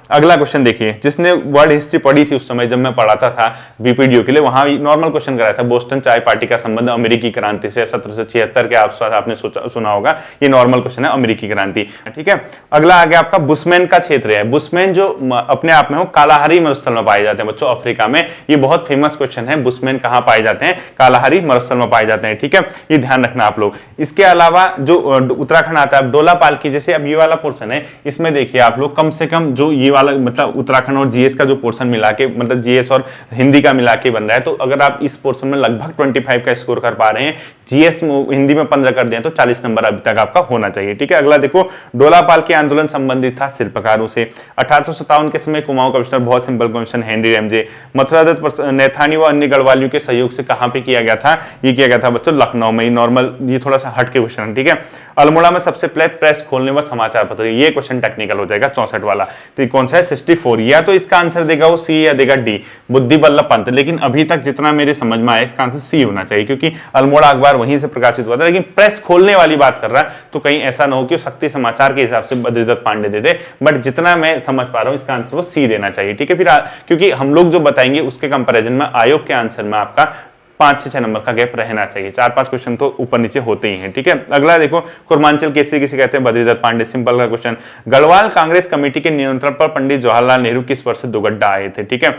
Speaker 1: अगला क्वेश्चन देखिए, जिसने वर्ल्ड हिस्ट्री पढ़ी थी उस समय जब मैं पढ़ाता था बीपीडीओ के लिए, वहां नॉर्मल क्वेश्चन कराया था, बोस्टन चाय पार्टी का संबंध अमेरिकी क्रांति से 1776 के आसपास, आपने सुना होगा, ये नॉर्मल क्वेश्चन है, अमेरिकी क्रांति, ठीक है। अगला आगे आपका बुशमैन का क्षेत्र है। बुशमैन जो अपने आप में वो कालाहारी मरुस्थल में पाए जाते हैं बच्चों, अफ्रीका में, ये बहुत फेमस क्वेश्चन है, बुशमैन कहां पाए जाते हैं, कालाहारी मरुस्थल में पाए जाते हैं, ठीक है, ये ध्यान रखना आप लोग। इसके अलावा जो उत्तराखंड आता है, डोला पालकी, जैसे अब ये वाला पोर्शन है, इसमें देखिए आप लोग कम से कम जो ये वाला मतलब उत्तराखंड और जीएस का जो पोर्शन मिला के, मतलब जीएस और हिंदी का मिला के बन रहा है, तो अगर आप इस पोर्शन में लगभग 25 का स्कोर कर पा रहे हैं, जीएस हिंदी में 15 कर दिया तो 40 नंबर अभी तक आपका होना चाहिए, ठीक है। अगला देखो, डोलापाल के आंदोलन संबंधित था शिल्पकारों से। 1857 के समय कुमाऊं कमिश्नर, बहुत simple question, Henry Ramsay. Mathura Datt Naithani व अन्य गढ़वालियों के सहयोग से कहां पे किया गया था, ये किया गया था बच्चों लखनऊ में, नॉर्मल, ये थोड़ा सा हट के क्वेश्चन, ठीक है। अल्मोड़ा में सबसे पहले प्रेस खोलने व समाचार पत्र, ये क्वेश्चन टेक्निकल हो जाएगा 64 वाला, तो ये कौन सा है, 64, या तो इसका आंसर देगा वो सी या देगा डी, बुद्धि बल्लभ पंत, लेकिन अभी तक जितना मेरे समझ में आया इसका आंसर सी होना चाहिए, क्योंकि अल्मोड़ा अखबार वहीं से प्रकाशित हुआ था, लेकिन प्रेस खोलने वाली बात कर रहा है, तो कहीं ऐसा ना हो कि शक्ति समाचार के हिसाब से बद्रीदत्त पांडे दे दे, बट जितना मैं समझ पा रहा हूं इसका आंसर वो सी देना चाहिए, ठीक है। फिर क्योंकि हम लोग जो बताएंगे उसके कंपैरिजन में आयोग के आंसर में आपका 5 से 6 नंबर का गैप रहना चाहिए, 4-5 क्वेश्चन तो ऊपर नीचे होते ही हैं, ठीक है। अगला देखो, कुर्मांचल केसरी किसे कहते हैं, बद्रीदत्त पांडे, सिंपल का क्वेश्चन। गढ़वाल कांग्रेस कमेटी के नियंत्रण पर पंडित जवाहरलाल नेहरू किस वर्ष से दुगड्डा आए थे, ठीक है।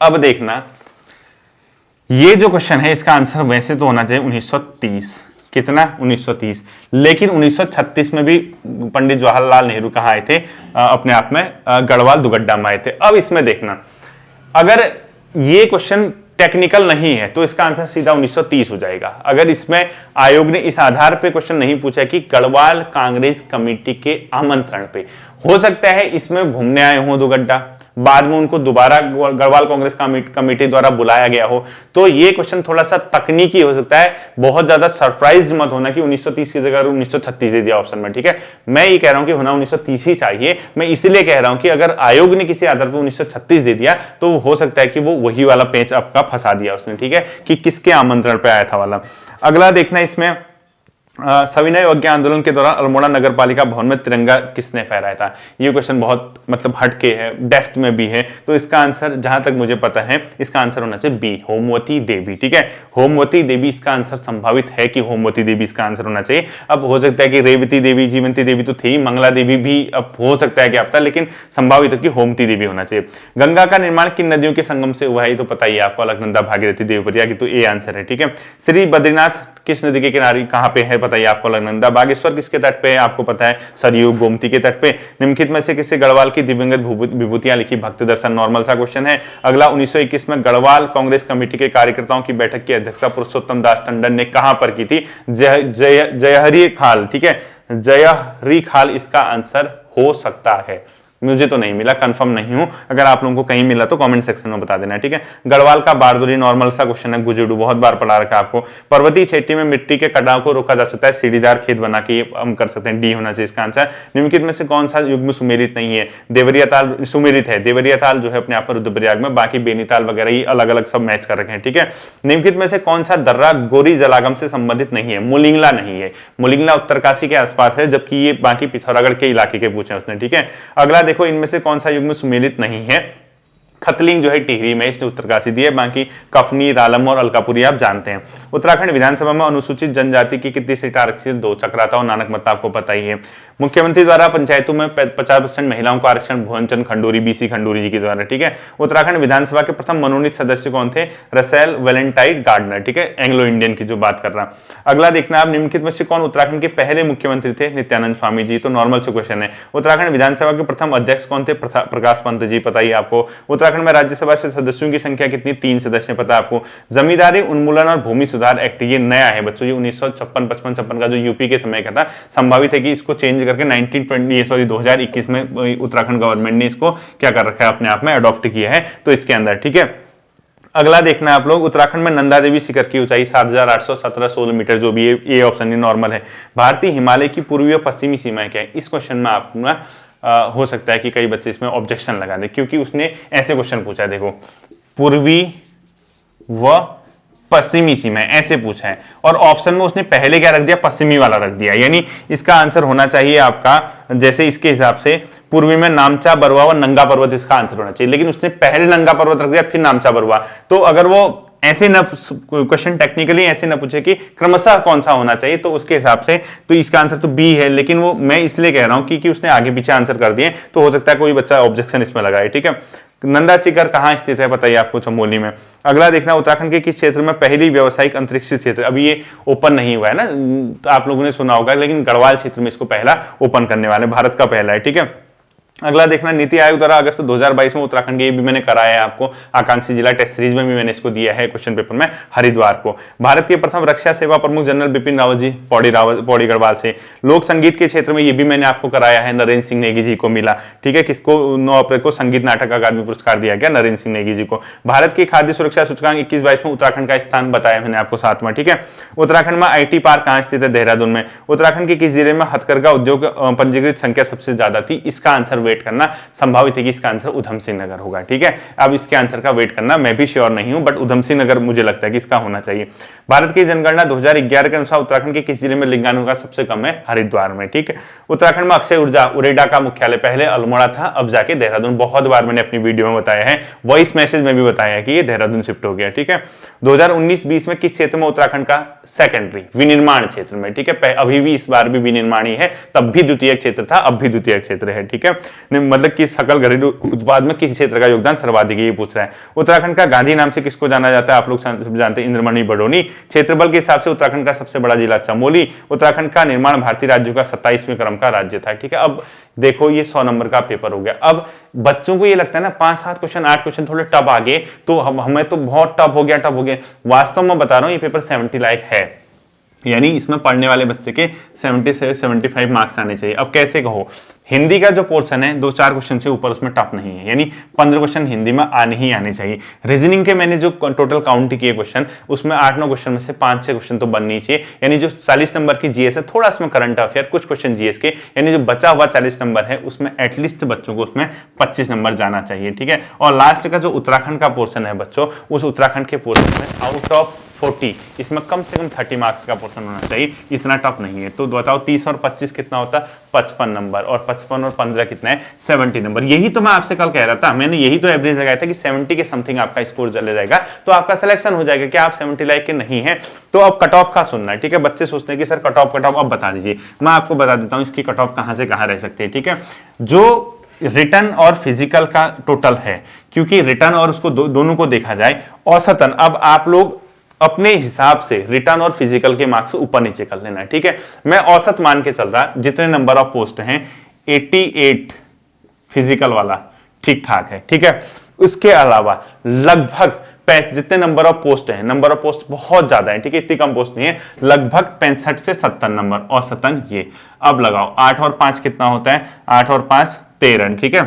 Speaker 1: अब देखना, ये जो क्वेश्चन है इसका आंसर वैसे तो होना चाहिए 1930, कितना, 1930, लेकिन 1936 में भी पंडित जवाहरलाल नेहरू कहाँ आए थे, अपने आप में गढ़वाल दुगड्डा में आए थे। अब इसमें देखना, अगर ये क्वेश्चन टेक्निकल नहीं है तो इसका आंसर सीधा 1930 हो जाएगा। अगर इसमें आयोग ने इस आधार पे क्वेश्चन नहीं पूछा कि गढ़वाल कांग्रेस कमेटी के आमंत्रण पे, हो सकता है इसमें घूमने आए हों दुगड्डा, बाद में उनको दोबारा गढ़वाल कांग्रेस कमेटी द्वारा बुलाया गया हो, तो ये क्वेश्चन थोड़ा सा तकनीकी हो सकता है, बहुत ज्यादा सरप्राइज मत होना कि 1930 की जगह 1936 दे दिया ऑप्शन में, ठीक है। मैं ये कह रहा हूं कि होना 1930 ही चाहिए, मैं इसलिए कह रहा हूं कि अगर आयोग ने किसी आधार पर 1936 दे दिया तो हो सकता है कि वो वही वाला पेच आपका फंसा दिया उसने, ठीक है, कि किसके आमंत्रण पे आया था वाला। अगला देखना, इसमें सविनय अवज्ञा आंदोलन के दौरान अल्मोड़ा नगर पालिका भवन में तिरंगा किसने फहराया था, ये क्वेश्चन बहुत मतलब हटके है, डेप्थ में भी है, तो इसका आंसर जहां तक मुझे पता है इसका आंसर होना चाहिए बी, होमवती देवी, ठीक है। होमवती देवी इसका आंसर संभावित है कि होमवती देवी इसका आंसर होना चाहिए। अब हो सकता है कि रेवती देवी, जीवंती देवी तो थी, मंगला देवी भी अब हो सकता है कि आप था, लेकिन संभावित है कि होमवती देवी होना चाहिए। गंगा का निर्माण किन नदियों के संगम से हुआ है, तो पता ही है आपको, अलकनंदा, भागीरथी, देवप्रिया की, तो ए आंसर है, ठीक है। श्री बद्रीनाथ किस नदी के किनारे कहां पे है बताइए आपको अलकनंदा। बागेश्वर किसके तट पे है आपको पता है, सरयू गोमती के तट पे। निम्नलिखित में से किसे गढ़वाल की दिवंगत विभूतियां लिखी, भक्त दर्शन, नॉर्मल सा क्वेश्चन है। अगला 1921 में गढ़वाल कांग्रेस कमेटी के कार्यकर्ताओं की बैठक की अध्यक्षता पुरुषोत्तम दास टंडन ने कहां पर की थी, जयहरी खाल, ठीक है, जयहरी खाल इसका आंसर हो सकता है। मुझे तो नहीं मिला, कंफर्म नहीं हूं, अगर आप लोगों को कहीं मिला तो कमेंट सेक्शन में बता देना, ठीक है। गढ़वाल का बारदोरी, नॉर्मल सा क्वेश्चन है, गुजेडू बहुत बार पढ़ा रखा है आपको। पर्वतीय क्षेत्र में मिट्टी के कटाव को रोका जा सकता है, सीढ़ीदार खेत बना के हम कर सकते हैं, डी होना चाहिए इसका आंसर। निम्नलिखित में से कौन सा युग्म सुमेलित नहीं है, देवरिया ताल सुमेलित है, देवरिया ताल जो है अपने आप में रुद्रप्रयाग में, बाकी बेनीताल वगैरह ये अलग अलग सब मैच कर रखे हैं, ठीक है। निम्नलिखित में से कौन सा दर्रा गोरी जलागम से संबंधित नहीं है, मुलिंगला नहीं है, मुलिंगला उत्तरकाशी के आसपास है, जबकि ये बाकी पिथौरागढ़ के इलाके के पूछे उसने, ठीक है। अगला देखो, इनमें से कौन सा युग्म सुमेलित नहीं है, खतलिंग जो है टिहरी में, इसने उत्तरकाशी दी है, बाकी कफनी, रालम और अलकापुरी आप जानते हैं। उत्तराखंड विधानसभा में अनुसूचित जनजाति की कितनी सीटें आरक्षित, 2, चक्राता और नानक मत्ता आपको पता ही है। मुख्यमंत्री द्वारा पंचायतों में 50% महिलाओं को आरक्षण, भुवनचंद खंडूरी, बीसी खंडूरी जी के द्वारा, ठीक है। उत्तराखंड विधानसभा के प्रथम मनोनीत सदस्य कौन थे, रसेल वेलेंटाइन गार्डनर, ठीक है, एंग्लो इंडियन की जो बात कर रहा। अगला देखना आप, निम्नलिखित में से कौन उत्तराखंड के पहले मुख्यमंत्री थे, नित्यानंद स्वामी जी, तो नॉर्मल से क्वेश्चन है। उत्तराखंड विधानसभा के प्रथम अध्यक्ष कौन थे, प्रकाश पंत जी, पता ही आपको। उत्तराखंड में राज्यसभा से सदस्यों की संख्या कितनी, 3 सदस्य, पता है आपको। जमींदारी उन्मूलन और भूमि सुधार एक्ट ये नया है बच्चों, ये 1956-55 का जो यूपी के समय का था, संभावित है कि इसको चेंज करके 2021 में उत्तराखंड गवर्नमेंट ने इसको क्या कर रखा है, अपने आप में अडॉप्ट किया है, तो इसके अंदर, ठीक है। अगला देखना आप लोग, उत्तराखंड में नंदा देवी शिखर की ऊंचाई 7817 मीटर, जो भी ये ऑप्शन नॉर्मल है। भारतीय हिमालय की पूर्वी और पश्चिमी सीमाएं क्या है, इस क्वेश्चन में आप हो सकता है कि कई बच्चे इसमें ऑब्जेक्शन लगा दे, क्योंकि उसने ऐसे क्वेश्चन पूछा है, देखो पूर्वी व पश्चिमी सीमा ऐसे पूछा है, और ऑप्शन में उसने पहले क्या रख दिया, पश्चिमी वाला रख दिया, यानी इसका आंसर होना चाहिए आपका, जैसे इसके हिसाब से पूर्वी में नामचा बरुआ व नंगा पर्वत इसका आंसर होना चाहिए, लेकिन उसने पहले नंगा पर्वत रख दिया फिर नामचा बरुआ। तो अगर वो ऐसे न क्वेश्चन टेक्निकली ऐसे न पूछे कि क्रमशः कौन सा होना चाहिए, तो उसके हिसाब से तो इसका आंसर तो बी है, लेकिन वो मैं इसलिए कह रहा हूं कि उसने आगे पीछे आंसर कर दिए, तो हो सकता है कोई बच्चा ऑब्जेक्शन इसमें लगाए, ठीक है। नंदा शिखर कहां स्थित है बताइए आपको, चमोली में। अगला देखना, उत्तराखंड के किस क्षेत्र में पहली व्यावसायिक अंतरिक्ष क्षेत्र, अभी ये ओपन नहीं हुआ है ना, तो आप लोगों ने सुना होगा, लेकिन गढ़वाल क्षेत्र में इसको पहला ओपन करने वाले, भारत का पहला है, ठीक है। अगला देखना, नीति आयोग द्वारा अगस्त 2022 में उत्तराखंड के, ये भी मैंने कराया है आपको, आकांक्षी जिला टेस्ट सीरीज में भी मैंने इसको दिया है क्वेश्चन पेपर में, हरिद्वार को। भारत के प्रथम रक्षा सेवा प्रमुख जनरल बिपिन रावत जी, पौड़ी गढ़वाल से। लोक संगीत के क्षेत्र में ये भी मैंने आपको कराया है, नरेंद्र सिंह नेगी जी को मिला, ठीक है, किसको 9 अप्रैल को संगीत नाटक अकादमी पुरस्कार दिया गया, नरेंद्र सिंह नेगी जी को। भारत की खाद्य सुरक्षा सूचकांक 21-22 में उत्तराखंड का स्थान बताया मैंने आपको 7वां, ठीक है। उत्तराखंड में IT पार्क कहां स्थित है, देहरादून में। उत्तराखंड के किस जिले में हथकरघा उद्योग पंजीकृत संख्या सबसे ज्यादा थी, इसका आंसर वेट करना, संभावित है कि इसका आंसर उधम सिंह नगर होगा, ठीक है। अब इसके आंसर का वेट करना, मैं भी श्योर नहीं हूं, बट उधम सिंह नगर मुझे लगता है कि इसका होना चाहिए। भारत की जनगणना 2011 के अनुसार उत्तराखंड के किस जिले में लिंगानुपात सबसे कम है, हरिद्वार में, ठीक है। उत्तराखंड में अक्षय ऊर्जा उरेडा का मुख्यालय पहले अल्मोड़ा था, अब जाके देहरादून, बहुत बार मैंने अपनी वीडियो में बताया है, वॉइस मैसेज में भी बताया है कि ये देहरादून शिफ्ट हो गया, ठीक है। 2019-20 में किस क्षेत्र में उत्तराखंड का सेकेंडरी विनिर्माण क्षेत्र में, ठीक है, अभी भी इस बार भी विनिर्माण ही है, तब भी द्वितीय क्षेत्र था, अब भी द्वितीय क्षेत्र है, ठीक है। मतलब कि सकल घरेलू उत्पाद में किस क्षेत्र का योगदान सर्वाधिक है, ये पूछ रहा है। उत्तराखंड का गांधी नाम से किसको जाना जाता है, आप लोग जानते हैं, इंद्रमणि बडोनी। क्षेत्रफल के हिसाब से उत्तराखंड का सबसे बड़ा जिला चमोली। उत्तराखंड का निर्माण भारतीय राज्यों का 27वें क्रम का राज्य था, ठीक है। अब देखो ये 100 नंबर का पेपर हो गया। अब बच्चों को ये लगता है ना 5-7 क्वेश्चन 8 क्वेश्चन थोड़े टफ आ गए, तो हमें तो बहुत टफ हो गया। वास्तव में बता रहा हूं ये पेपर 70 लायक है, यानी इसमें पढ़ने वाले बच्चे के 70 से 75 मार्क्स आने चाहिए। अब कैसे कहो, हिंदी का जो पोर्शन है 2-4 क्वेश्चन से ऊपर उसमें टफ नहीं है, यानी 15 क्वेश्चन हिंदी में आने ही आने चाहिए। रीजनिंग के मैंने जो टोटल काउंट किए क्वेश्चन, उसमें 8-9 क्वेश्चन में से 5-6 क्वेश्चन तो बननी चाहिए, यानी जो 40 नंबर की जीएस है, थोड़ा इसमें करंट अफेयर, कुछ क्वेश्चन जीएस के, यानी जो बचा हुआ 40 नंबर है उसमें एटलीस्ट बच्चों को उसमें 25 नंबर जाना चाहिए, ठीक है। और लास्ट का जो उत्तराखंड का पोर्शन है बच्चों, उस उत्तराखंड के पोर्शन में आउट ऑफ 40 इसमें कम से कम 30 मार्क्स का पोर्शन होना चाहिए, इतना टफ नहीं है। तो बताओ 30 और 25 कितना होता है, 55 नंबर, और 55 और 15 कितना है, 70 नंबर। यही तो मैं आपसे कल कह रहा था, मैंने यही तो एवरेज लगाया था कि 70 के समथिंग आपका स्कोर चले जाएगा, तो आपका सिलेक्शन हो जाएगा। कि आप 70 लाइक के नहीं है, तो अब कट ऑफ का सुनना है, ठीक है। बच्चे सोचते हैं कि सर कट ऑफ अब बता दीजिए, मैं आपको बता देता हूं इसकी कट ऑफ कहां से कहां रह सकती है, ठीक है। जो रिटर्न और फिजिकल का टोटल है, क्योंकि रिटर्न और उसको दोनों को देखा जाए औसतन, अब आप लोग अपने हिसाब से रिटर्न और फिजिकल के मार्क्स ऊपर नीचे कर लेना है, ठीक है। मैं औसत मान के चल रहा, जितने नंबर ऑफ पोस्ट हैं 88 फिजिकल वाला ठीक ठाक है, ठीक है। उसके अलावा लगभग जितने नंबर ऑफ पोस्ट हैं, नंबर ऑफ पोस्ट बहुत ज्यादा है, ठीक है, इतनी कम पोस्ट नहीं है, लगभग 65 से 70 नंबर औसतन ये। अब लगाओ 8 और 5 कितना होता है, 8 और 5 13, ठीक है,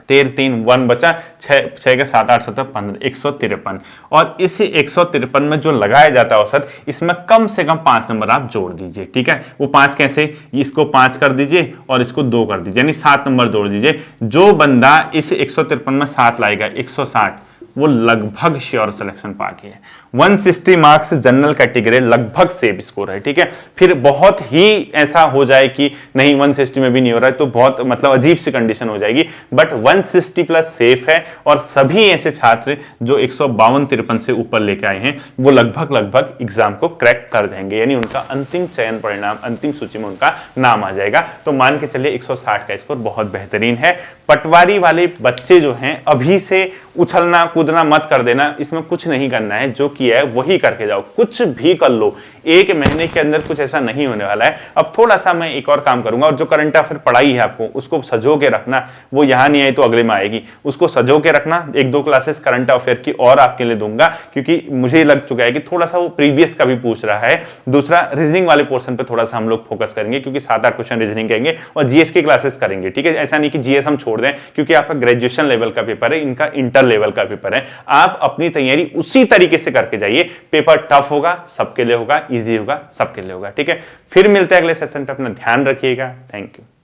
Speaker 1: 13 3 1 बचा, 6 के 7 8 7 15 153। और इस 153 में जो लगाया जाता है औसत, इसमें कम से कम 5 नंबर आप जोड़ दीजिए, ठीक है। वो 5 कैसे, इसको 5 कर दीजिए और इसको 2 कर दीजिए, यानी 7 नंबर जोड़ दीजिए। जो बंदा इस 153 में 7 लाएगा, 160, वो लगभग श्योर सिलेक्शन पाके है। 160 मार्क्स जनरल कैटेगरी लगभग सेफ स्कोर है, ठीक है। फिर बहुत ही ऐसा हो जाए कि नहीं 160 में भी नहीं हो रहा है, तो बहुत मतलब अजीब सी कंडीशन हो जाएगी, बट 160 प्लस सेफ है। और सभी ऐसे छात्र जो 152-53 से ऊपर लेके आए हैं, वो लगभग एग्जाम को क्रैक कर जाएंगे, यानी उनका अंतिम चयन परिणाम, अंतिम सूची में उनका नाम आ जाएगा। तो मान के चलिए 160 का स्कोर बहुत बेहतरीन है। पटवारी वाले बच्चे जो हैं, अभी से उछलना कूदना मत कर देना, इसमें कुछ नहीं करना है, जो किया है वही करके जाओ, कुछ भी कर लो, 1 महीने के अंदर कुछ ऐसा नहीं होने वाला है। अब थोड़ा सा मैं एक और काम करूंगा, और जो करंट अफेयर पढ़ाई है आपको, उसको सजो के रखना, वो यहां नहीं आई तो अगले में आएगी, उसको सजो के रखना। 1-2 क्लासेस करंट अफेयर की और आपके लिए दूंगा, क्योंकि मुझे लग चुका है कि थोड़ा सा वो प्रीवियस का भी पूछ रहा है। दूसरा, रीजनिंग वाले पोर्शन पे थोड़ा सा हम लोग फोकस करेंगे, क्योंकि 7-8 क्वेश्चन रीजनिंग करेंगे, और जीएस की क्लासेस करेंगे, ठीक है। ऐसा नहीं कि जीएस हम छोड़ दें, क्योंकि आपका ग्रेजुएशन लेवल का पेपर है, इनका इंटर लेवल का पेपर है। आप अपनी तैयारी उसी तरीके से करके जाइए, पेपर टफ होगा, सबके लिए होगा, इजी होगा, सबके लिए होगा, ठीक है। फिर मिलते हैं अगले सेशन पे, अपना ध्यान रखिएगा। Thank you.